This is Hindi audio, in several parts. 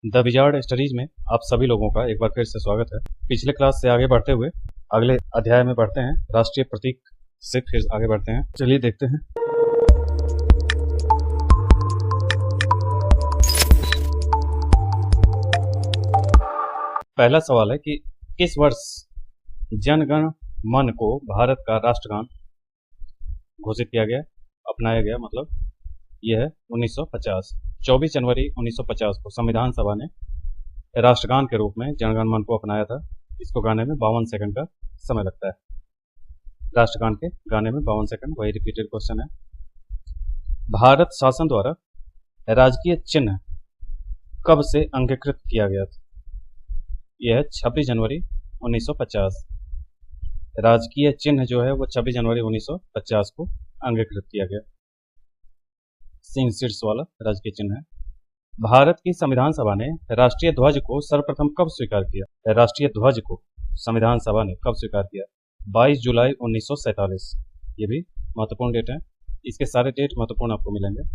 द विजार्ड स्टडीज में आप सभी लोगों का एक बार फिर से स्वागत है। पिछले क्लास से आगे बढ़ते हुए अगले अध्याय में बढ़ते हैं। राष्ट्रीय प्रतीक से फिर आगे बढ़ते हैं। चलिए देखते हैं। पहला सवाल है कि किस वर्ष जन गण मन को भारत का राष्ट्रगान घोषित किया गया, अपनाया गया। मतलब यह है 1950। 24 जनवरी 1950 को संविधान सभा ने राष्ट्रगान के रूप में जनगण मन को अपनाया था। इसको गाने में 52 सेकंड का समय लगता है। राष्ट्रगान के गाने में 52 सेकंड। वही रिपीटेड क्वेश्चन है। भारत शासन द्वारा राजकीय चिन्ह कब से अंगीकृत किया गया था? यह है 26 जनवरी 1950। राजकीय चिन्ह जो है वो 26 जनवरी 1950 को अंगीकृत किया गया। सिंह शीर्ष वाला राजकीय चिन्ह है। भारत की संविधान सभा ने राष्ट्रीय ध्वज को सर्वप्रथम कब स्वीकार किया? राष्ट्रीय ध्वज को संविधान सभा ने कब स्वीकार किया? 22 जुलाई 1947। ये भी महत्वपूर्ण डेट है। इसके सारे डेट महत्वपूर्ण आपको मिलेंगे।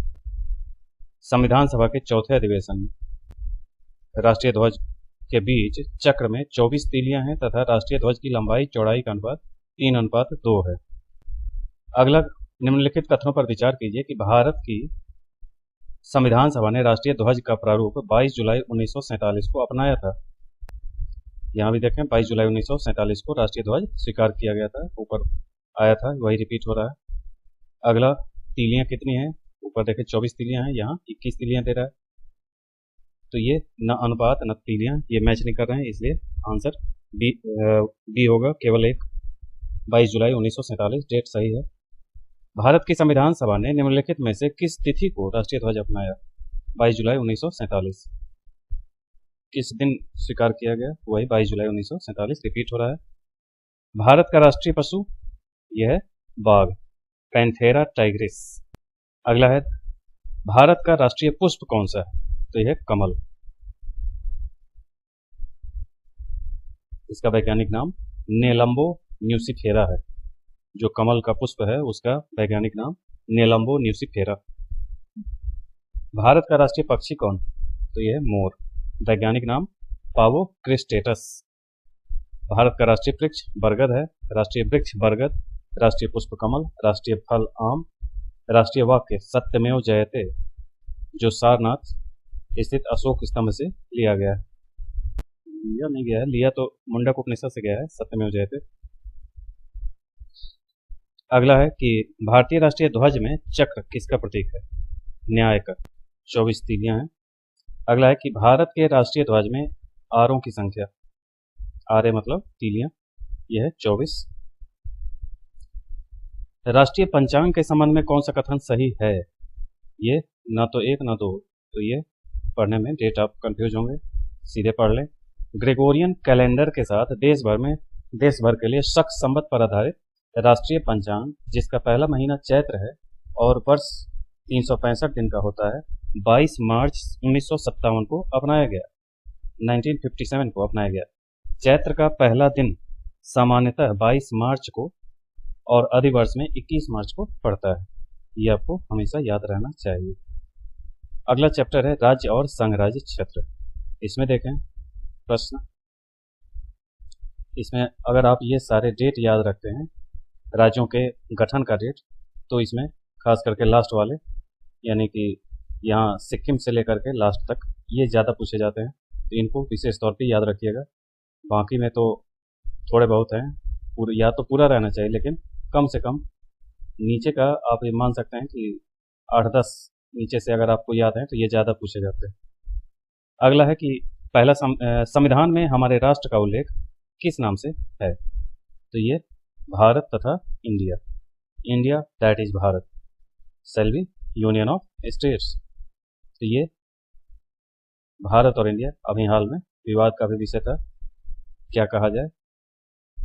संविधान सभा के चौथे अधिवेशन में राष्ट्रीय ध्वज के बीच चक्र में 24 तीलियां हैं तथा राष्ट्रीय ध्वज की लंबाई चौड़ाई का अनुपात 3:2 है। अगला निम्नलिखित कथनों पर विचार कीजिए कि भारत की संविधान सभा ने राष्ट्रीय ध्वज का प्रारूप 22 जुलाई 1947 को अपनाया था। यहाँ भी देखें 22 जुलाई 1947 को राष्ट्रीय ध्वज स्वीकार किया गया था। ऊपर आया था, वही रिपीट हो रहा है। अगला तीलियां कितनी हैं? ऊपर देखें 24 तीलियां हैं, यहाँ 21 तीलियां दे रहा है। तो ये न अनुपात न तीलियां ये मैच नहीं कर रहे हैं, इसलिए आंसर बी होगा, केवल एक। 22 जुलाई 1947 डेट सही है। भारत की संविधान सभा ने निम्नलिखित में से किस तिथि को राष्ट्रीय ध्वज अपनाया? 22 जुलाई 1947। किस दिन स्वीकार किया गया? वही 22 जुलाई 1947 रिपीट हो रहा है। भारत का राष्ट्रीय पशु यह है बाघ, पैंथेरा टाइग्रिस। अगला है भारत का राष्ट्रीय पुष्प कौन सा है? तो यह कमल। इसका वैज्ञानिक नाम नेलंबो न्यूसिफेरा है। जो कमल का पुष्प है उसका वैज्ञानिक नाम नेलंबो न्यूसिफेरा। भारत का राष्ट्रीय पक्षी कौन? तो यह मोर। वैज्ञानिक नाम पावो क्रिस्टेटस। भारत का राष्ट्रीय वृक्ष बरगद है। राष्ट्रीय वृक्ष बरगद, राष्ट्रीय पुष्प कमल, राष्ट्रीय फल आम, राष्ट्रीय वाक्य सत्यमेव जयते, जो सारनाथ स्थित अशोक स्तंभ से लिया गया है। लिया नहीं गया है, लिया तो मुंडक उपनिषद से गया है, सत्यमेव जयते। अगला है कि भारतीय राष्ट्रीय ध्वज में चक्र किसका प्रतीक है? न्याय का। 24 तीलियां हैं। अगला है कि भारत के राष्ट्रीय ध्वज में आरों की संख्या, आरे मतलब तीलियां, यह है 24। राष्ट्रीय पंचांग के संबंध में कौन सा कथन सही है? ये ना तो एक ना दो, तो ये पढ़ने में डेट आप कंफ्यूज होंगे, सीधे पढ़ लें। ग्रेगोरियन कैलेंडर के साथ देश भर के लिए शक संवत पर आधारित राष्ट्रीय पंचांग, जिसका पहला महीना चैत्र है और वर्ष 365 दिन का होता है, 22 मार्च 1957 को अपनाया गया। 1957 को अपनाया गया। चैत्र का पहला दिन सामान्यतः 22 मार्च को और अधिवर्ष में 21 मार्च को पड़ता है। ये आपको हमेशा याद रहना चाहिए। अगला चैप्टर है राज्य और संघ राज्य क्षेत्र। इसमें देखें प्रश्न, इसमें अगर आप ये सारे डेट याद रखते हैं राज्यों के गठन का डेट, तो इसमें खास करके लास्ट वाले, यानी कि यहाँ सिक्किम से लेकर के लास्ट तक, ये ज़्यादा पूछे जाते हैं, तो इनको विशेष तौर पे याद रखिएगा। बाकी में तो थोड़े बहुत हैं, या तो पूरा रहना चाहिए, लेकिन कम से कम नीचे का आप ये मान सकते हैं कि 8-10 नीचे से अगर आपको याद है तो ये ज़्यादा पूछे जाते हैं। अगला है कि पहला संविधान में हमारे राष्ट्र का उल्लेख किस नाम से है? तो ये भारत तथा India. India that is Bharat, shall be union of states. तो ये भारत और इंडिया अभी हाल में विवाद का भी विषय था, क्या कहा जाए।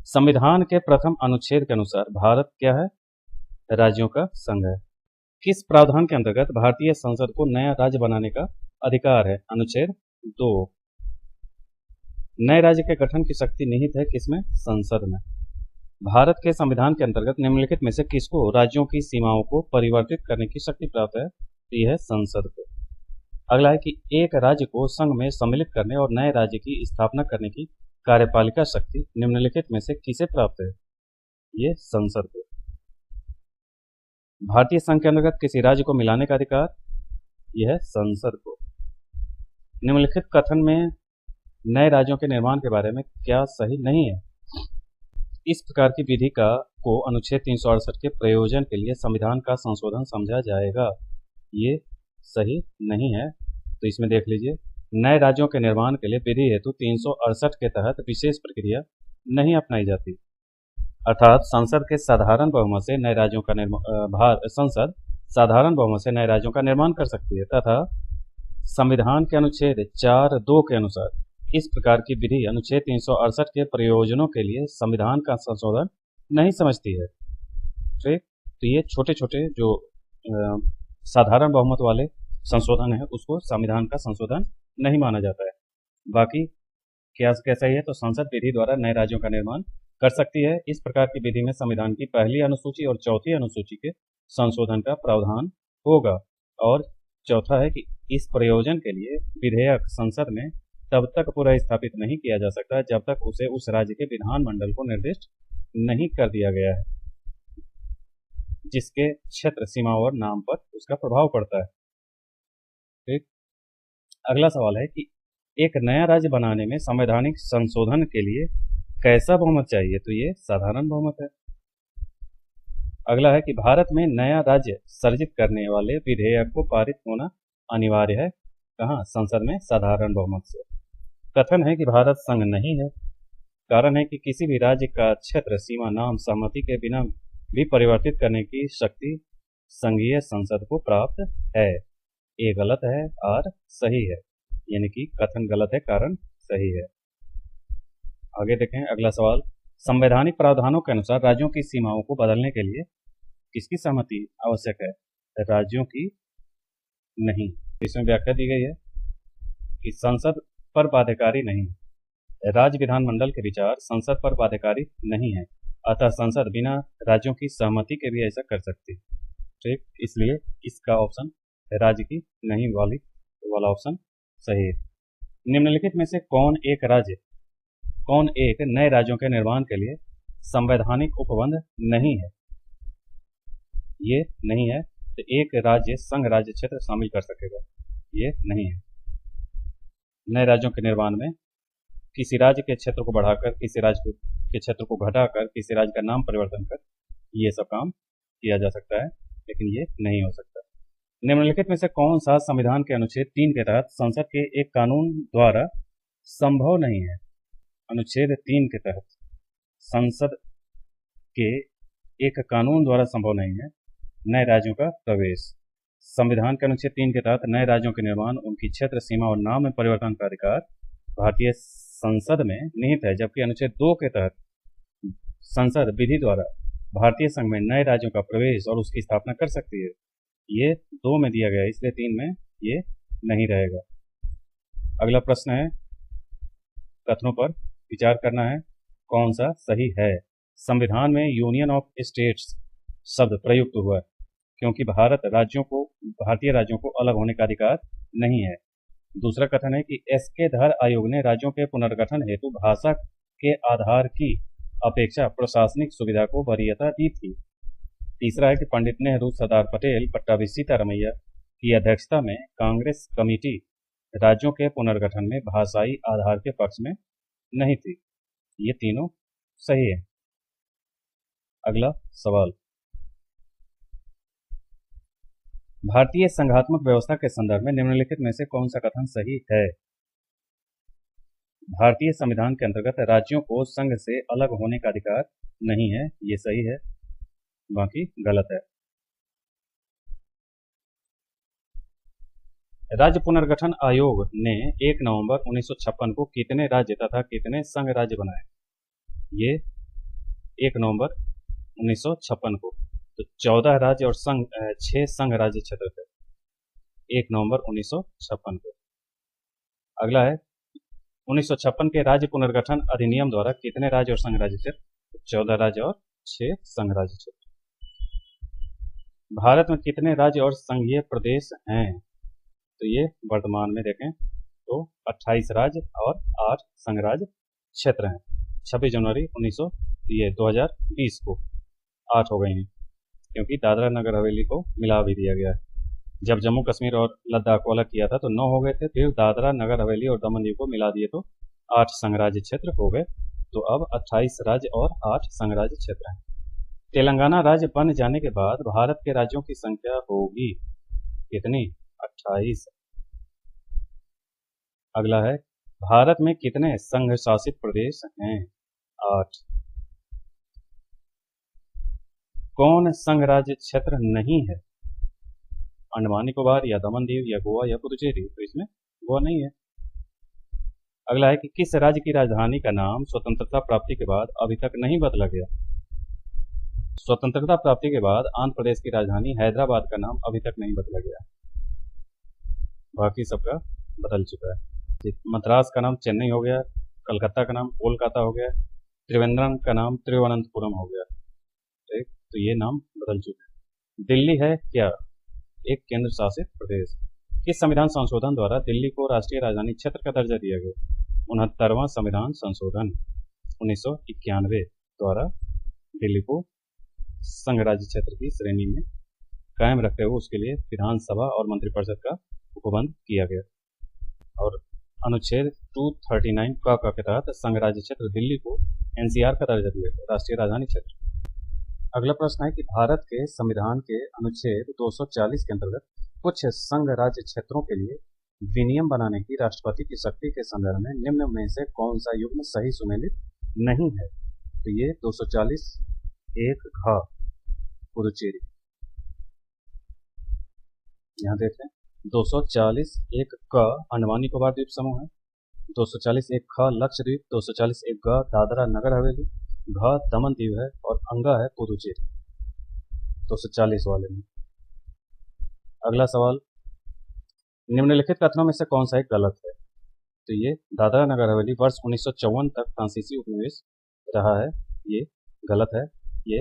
संविधान के प्रथम अनुच्छेद के अनुसार भारत क्या है? राज्यों का संघ है। किस प्रावधान के अंतर्गत भारतीय संसद को नया राज्य बनाने का अधिकार है? अनुच्छेद 2। नए राज्य के गठन की शक्ति निहित है किसमें? संसद में। भारत के संविधान के अंतर्गत निम्नलिखित में से किसको राज्यों की सीमाओं को परिवर्तित करने की शक्ति प्राप्त है? तो यह है संसद को। अगला है कि एक राज्य को संघ में सम्मिलित करने और नए राज्य की स्थापना करने की कार्यपालिका शक्ति निम्नलिखित में से किसे प्राप्त है? ये संसद को। भारतीय संघ के अंतर्गत किसी राज्य को मिलाने का अधिकार, यह है संसद को। निम्नलिखित कथन में नए राज्यों के निर्माण के बारे में क्या सही नहीं है? इस प्रकार की विधि को अनुच्छेद 368 के प्रयोजन के लिए संविधान का संशोधन समझा जाएगा, ये सही नहीं है। तो इसमें देख लीजिए, नए राज्यों के निर्माण के लिए विधि हेतु 368 के तहत विशेष प्रक्रिया नहीं अपनाई जाती, अर्थात संसद के साधारण बहुमत से नए राज्यों का संसद साधारण बहुमत से नए राज्यों का निर्माण कर सकती है तथा संविधान के अनुच्छेद 4(2) के अनुसार इस प्रकार की विधि अनुच्छेद 368 के प्रयोजनों के लिए संविधान का संशोधन नहीं समझती है। ठीक, तो ये छोटे छोटे जो साधारण बहुमत वाले संशोधन है उसको संविधान का संशोधन नहीं माना जाता है। बाकी कैसा ही है, तो संसद विधि द्वारा नए राज्यों का निर्माण कर सकती है। इस प्रकार की विधि में संविधान की पहली अनुसूची और चौथी अनुसूची के संशोधन का प्रावधान होगा। और चौथा है कि इस प्रयोजन के लिए विधेयक संसद में तब तक पुनः स्थापित नहीं किया जा सकता जब तक उसे उस राज्य के विधानमंडल को निर्दिष्ट नहीं कर दिया गया है जिसके क्षेत्र सीमा और नाम पर उसका प्रभाव पड़ता है। ठीक, अगला सवाल है कि एक नया राज्य बनाने में संवैधानिक संशोधन के लिए कैसा बहुमत चाहिए? तो ये साधारण बहुमत है। अगला है कि भारत में नया राज्य सर्जित करने वाले विधेयक को पारित होना अनिवार्य है, कहाँ? संसद में साधारण बहुमत से। कथन है कि भारत संघ नहीं है, कारण है कि किसी भी राज्य का क्षेत्र सीमा नाम सहमति के बिना भी परिवर्तित करने की शक्ति संघीय संसद को प्राप्त है। ए गलत है, आर सही है, यानी कि कथन गलत है, कारण सही है। आगे देखें अगला सवाल, संवैधानिक प्रावधानों के अनुसार राज्यों की सीमाओं को बदलने के लिए किसकी सहमति आवश्यक है? राज्यों की नहीं। इसमें व्याख्या दी गई है कि संसद पर बाध्यकारी नहीं, राज्य विधानमंडल के विचार संसद पर बाध्यकारी नहीं है, अतः संसद बिना राज्यों की सहमति के भी ऐसा कर सकती। ठीक, इसलिए इसका ऑप्शन राज्य की नहीं वाला ऑप्शन सही है। निम्नलिखित में से कौन एक नए राज्यों के निर्माण के लिए संवैधानिक उपबंध नहीं है? ये नहीं है, तो एक राज्य संघ राज्य क्षेत्र शामिल कर सकेगा, ये नहीं है। नए राज्यों के निर्माण में किसी राज्य के क्षेत्र को बढ़ाकर, किसी राज्य के क्षेत्र को घटाकर, किसी राज्य का नाम परिवर्तन कर ये सब काम किया जा सकता है, लेकिन ये नहीं हो सकता। निम्नलिखित में से कौन सा संविधान के अनुच्छेद 3 के तहत संसद के एक कानून द्वारा संभव नहीं है? अनुच्छेद 3 के तहत संसद के एक कानून द्वारा संभव नहीं है नए राज्यों का प्रवेश। संविधान के अनुच्छेद 3 के तहत नए राज्यों के निर्माण, उनकी क्षेत्र सीमा और नाम में परिवर्तन का अधिकार भारतीय संसद में निहित है, जबकि अनुच्छेद 2 के तहत संसद विधि द्वारा भारतीय संघ में नए राज्यों का प्रवेश और उसकी स्थापना कर सकती है। ये 2 में दिया गया है, इसलिए 3 में ये नहीं रहेगा। अगला प्रश्न है, कथनों पर विचार करना है, कौन सा सही है? संविधान में यूनियन ऑफ स्टेट्स शब्द प्रयुक्त हुआ है क्योंकि भारतीय राज्यों को अलग होने का अधिकार नहीं है। दूसरा कथन है कि एस.के. धर आयोग ने राज्यों के पुनर्गठन हेतु भाषा के आधार की अपेक्षा प्रशासनिक सुविधा को वरीयता दी थी। तीसरा है कि पंडित नेहरू, सरदार पटेल, पट्टाभी सीतारमैया की अध्यक्षता में कांग्रेस कमेटी राज्यों के पुनर्गठन में भाषाई आधार के पक्ष में नहीं थी। ये तीनों सही है। अगला सवाल, भारतीय संघात्मक व्यवस्था के संदर्भ में निम्नलिखित में से कौन सा कथन सही है? भारतीय संविधान के अंतर्गत राज्यों को संघ से अलग होने का अधिकार नहीं है, ये सही है, बाकी गलत है। राज्य पुनर्गठन आयोग ने 1 नवंबर 1956 को कितने राज्य तथा कितने संघ राज्य बनाए? ये 1 नवंबर 1956 को, तो 14 राज्य और 6 संघ राज्य क्षेत्र थे 1 नवंबर 1956 को। अगला है, 1956 के राज्य पुनर्गठन अधिनियम द्वारा कितने राज्य और संघ राज्य क्षेत्र? 14 राज्य और 6 संघ राज्य क्षेत्र। भारत में कितने राज्य और संघीय प्रदेश हैं? तो ये वर्तमान में देखें तो 28 राज्य और 8 संघराज्य क्षेत्र हैं। 26 जनवरी 2020 को 8 हो गए हैं, क्योंकि दादरा नगर हवेली को मिला भी दिया गया है। जब जम्मू कश्मीर और लद्दाख को अलग किया था तो 9 हो गए थे, फिर दादरा नगर हवेली और दमन दीव को मिला दिए तो 8 संघराज्य क्षेत्र हो गए। तो अब 28 राज्य और 8 संघराज्य क्षेत्र हैं। तेलंगाना राज्य बन जाने के बाद भारत के राज्यों की संख्या होगी कितनी? 28। अगला है, भारत में कितने संघ शासित प्रदेश हैं? 8। कौन संघ राज्य क्षेत्र नहीं है? अंडमान निकोबार या दमन दीव या गोवा या पुदुचेरी? तो इसमें गोवा नहीं है। अगला है कि किस राज्य की राजधानी का नाम स्वतंत्रता प्राप्ति के बाद अभी तक नहीं बदला गया? स्वतंत्रता प्राप्ति के बाद आंध्र प्रदेश की राजधानी हैदराबाद का नाम अभी तक नहीं बदला गया, बाकी सबका बदल चुका है। मद्रास का नाम चेन्नई हो गया, कलकत्ता का नाम कोलकाता हो गया, त्रिवेंद्रम का नाम तिरुवनंतपुरम हो गया। ठीक, तो ये नाम बदल चुके हैं। दिल्ली है क्या एक केंद्र शासित प्रदेश? किस संविधान संशोधन द्वारा दिल्ली को राष्ट्रीय राजधानी क्षेत्र का दर्जा दिया गया? 69वां संविधान संशोधन 1991 द्वारा दिल्ली को संघ राज्य क्षेत्र की श्रेणी में कायम रखते हुए उसके लिए विधानसभा और मंत्रिपरिषद का उपबंध किया गया। और अनुच्छेद 239 का के तहत संघ राज्य क्षेत्र दिल्ली को एनसीआर का दर्जा दिया गया, राष्ट्रीय राजधानी क्षेत्र। अगला प्रश्न है कि भारत के संविधान के अनुच्छेद 240 के अंतर्गत कुछ संघ राज्य क्षेत्रों के लिए विनियम बनाने की राष्ट्रपति की शक्ति के संदर्भ में निम्न में से कौन सा युग्म सही सुमेलित नहीं है? तो ये 240 एक घ पुदुचेरी, यहाँ देखें 240 एक क अंडमान निकोबार द्वीप समूह है, 240 एक ख लक्षद्वीप, 240 एक ग दादरा नगर हवेली, घ दमन दीव है और अंगा है पुदुचेरी 240 वाले में। अगला सवाल, निम्नलिखित कथनों में से कौन सा एक गलत है? तो ये दादरा नगर हवेली वर्ष 1954 तक फ्रांसीसी उपनिवेश रहा है, ये गलत है। ये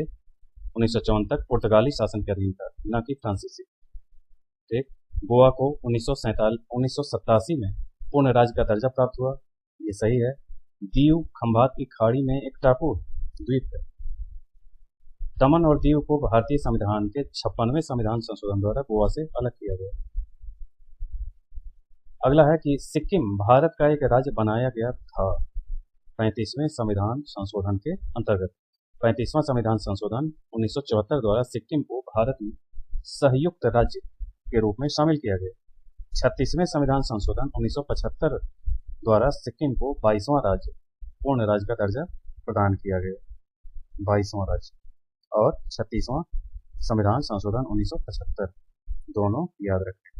1954 तक पुर्तगाली शासन के अधीन था, न कि फ्रांसीसी। ठीक, गोवा को 1987 में पूर्ण राज्य का दर्जा प्राप्त हुआ, ये सही है। दीव खंभात की खाड़ी में एक टापू द्वीप है। दमन और दीव को भारतीय संविधान के 56वें संविधान संशोधन द्वारा गोवा से अलग किया गया। अगला है कि सिक्किम भारत का एक राज्य बनाया गया था 35वें संविधान संशोधन के अंतर्गत। 35वां संविधान संशोधन 1974 द्वारा सिक्किम को भारत में संयुक्त राज्य के रूप में शामिल किया गया। 36वें संविधान संशोधन 1975 द्वारा सिक्किम को 22वां राज्य पूर्ण राज्य का दर्जा प्रदान किया गया, 22वां राज्य। और 36वां संविधान संशोधन 1975 दोनों याद रखें।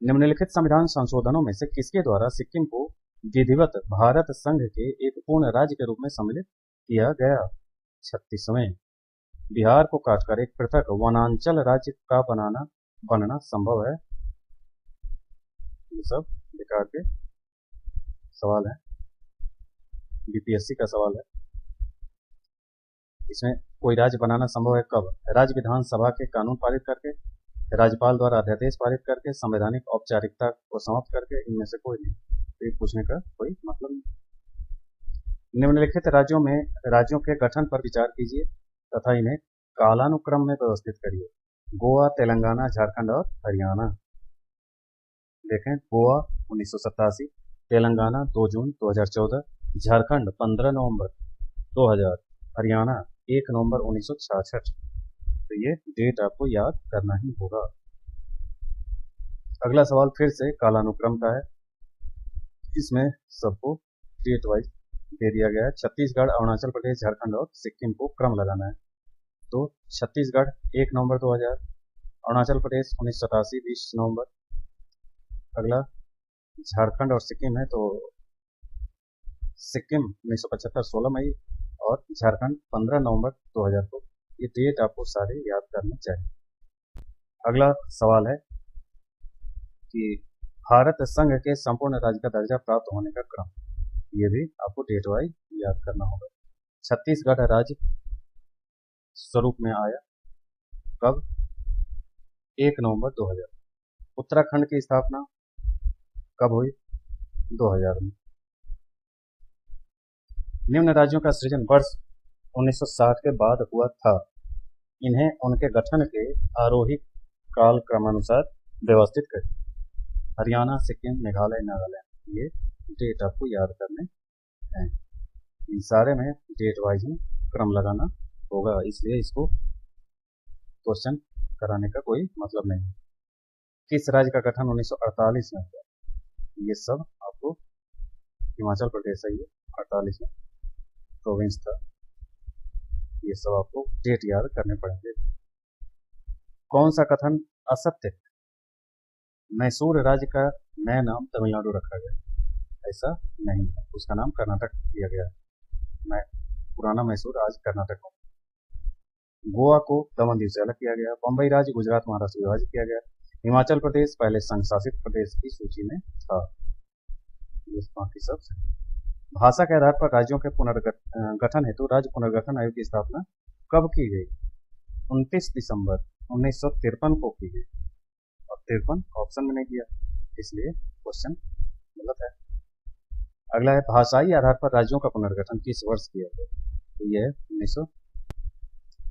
निम्नलिखित संविधान संशोधनों में से किसके द्वारा सिक्किम को विधिवत भारत संघ के एक पूर्ण राज्य के रूप में सम्मिलित किया गया? 36वें। बिहार को काटकर एक पृथक वनांचल राज्य का बनना संभव है? ये सब बेकार के सवाल है, बीपीएससी का सवाल है। इसमें कोई राज्य बनाना संभव है कब? राज्य विधानसभा के कानून पारित करके, राज्यपाल द्वारा अध्यादेश पारित करके, संवैधानिक औपचारिकता को समाप्त करके, इनमें से कोई नहीं। तो ये पूछने का कोई मतलब नहीं। निम्नलिखित राज्यों के गठन पर विचार कीजिए तथा इन्हें कालानुक्रम में व्यवस्थित करिए। गोवा, तेलंगाना, झारखंड और हरियाणा। देखें, गोवा 1987, तेलंगाना 2 जून 2014, झारखंड 15 नवंबर 2000, हरियाणा 1 नवंबर 1966। तो ये डेट आपको याद करना ही होगा। अगला सवाल फिर से कालानुक्रम का है, इसमें सबको डेट वाइज दे दिया गया है। छत्तीसगढ़, अरुणाचल प्रदेश, झारखंड और सिक्किम को क्रम लगाना है। तो छत्तीसगढ़ 1 नवंबर 2000, अरुणाचल प्रदेश 1987 20 नवंबर। अगला झारखंड और सिक्किम है, तो सिक्किम 1975 16 मई और झारखंड 15 नवंबर 2000 को। ये डेट आपको सारे याद करने चाहिए। अगला सवाल है कि भारत संघ के संपूर्ण राज्य का दर्जा प्राप्त होने का क्रम, ये भी आपको डेट वाइज याद करना होगा। छत्तीसगढ़ राज्य स्वरूप में आया कब? 1 नवंबर 2000। उत्तराखंड की स्थापना कब हुई? 2000 में। निम्न राज्यों का सृजन वर्ष 1960 के बाद हुआ था। इन्हें उनके गठन के आरोही काल क्रमानुसार व्यवस्थित करें। हरियाणा, सिक्किम, मेघालय, नागालैंड। ये डेट आपको याद करने हैं। इन सारे में डेट वाइज ही क्रम लगाना होगा, इसलिए इसको क्वेश्चन कराने का कोई मतलब नहीं है। किस राज्य का गठन 1948 में हुआ? ये सब आपको हिमाचल प्रदेश है, ये 48 में प्रोविंस था। ये सब आपको डेट याद करने पड़ेंगे। कौन सा कथन असत्य है? मैसूर राज्य का नया नाम तमिलनाडु रखा गया, ऐसा नहीं है, उसका नाम कर्नाटक दिया गया है। पुराना मैसूर आज कर्नाटक में। गोवा को दमन दीव से अलग किया गया। बम्बई राज्य गुजरात महाराष्ट्र विभाजित किया गया। हिमाचल प्रदेश पहले संघ शासित प्रदेश की सूची में था। ये बाकी सब भाषा के आधार पर राज्यों के पुनर्गठन हेतु राज्य पुनर्गठन आयोग की स्थापना कब की गई? 29 दिसंबर 1953 को की गई। और 53 ऑप्शन में नहीं दिया, इसलिए क्वेश्चन गलत है। अगला है भाषाई आधार पर राज्यों का पुनर्गठन किस वर्ष किया गया? तो यह है 1900।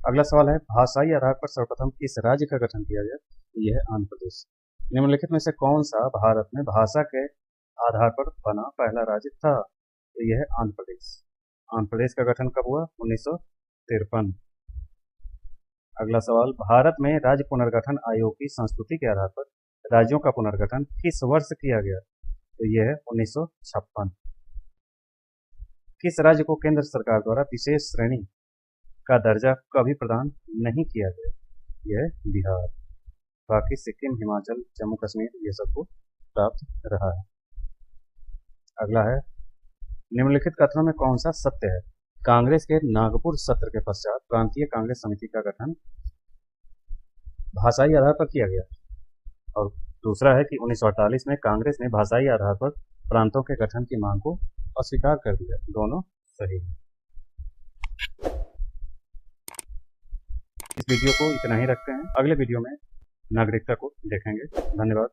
अगला सवाल है भाषाई आधार पर सर्वप्रथम किस राज्य का गठन किया गया? तो यह है आंध्र प्रदेश। निम्नलिखित में से कौन सा भारत में भाषा के आधार पर बना पहला राज्य था? तो यह है आंध्र प्रदेश। आंध्र प्रदेश का गठन कब हुआ? 1953। अगला सवाल भारत में राज्य पुनर्गठन आयोग की संस्तुति के आधार पर राज्यों का पुनर्गठन किस वर्ष किया गया? तो यह है 1956। किस राज्य को केंद्र सरकार द्वारा विशेष श्रेणी का दर्जा कभी प्रदान नहीं किया गया? यह है बिहार। बाकी सिक्किम, हिमाचल, जम्मू कश्मीर ये सबको प्राप्त रहा है। अगला है निम्नलिखित कथनों में कौन सा सत्य है? कांग्रेस के नागपुर सत्र के पश्चात प्रांतीय कांग्रेस समिति का गठन भाषाई आधार पर किया गया। और दूसरा है कि 1948 में कांग्रेस ने भाषाई आधार पर प्रांतों के गठन की मांग को अस्वीकार कर दिया। दोनों सही है। इस वीडियो को इतना ही रखते हैं, अगले वीडियो में नागरिकता को देखेंगे। धन्यवाद।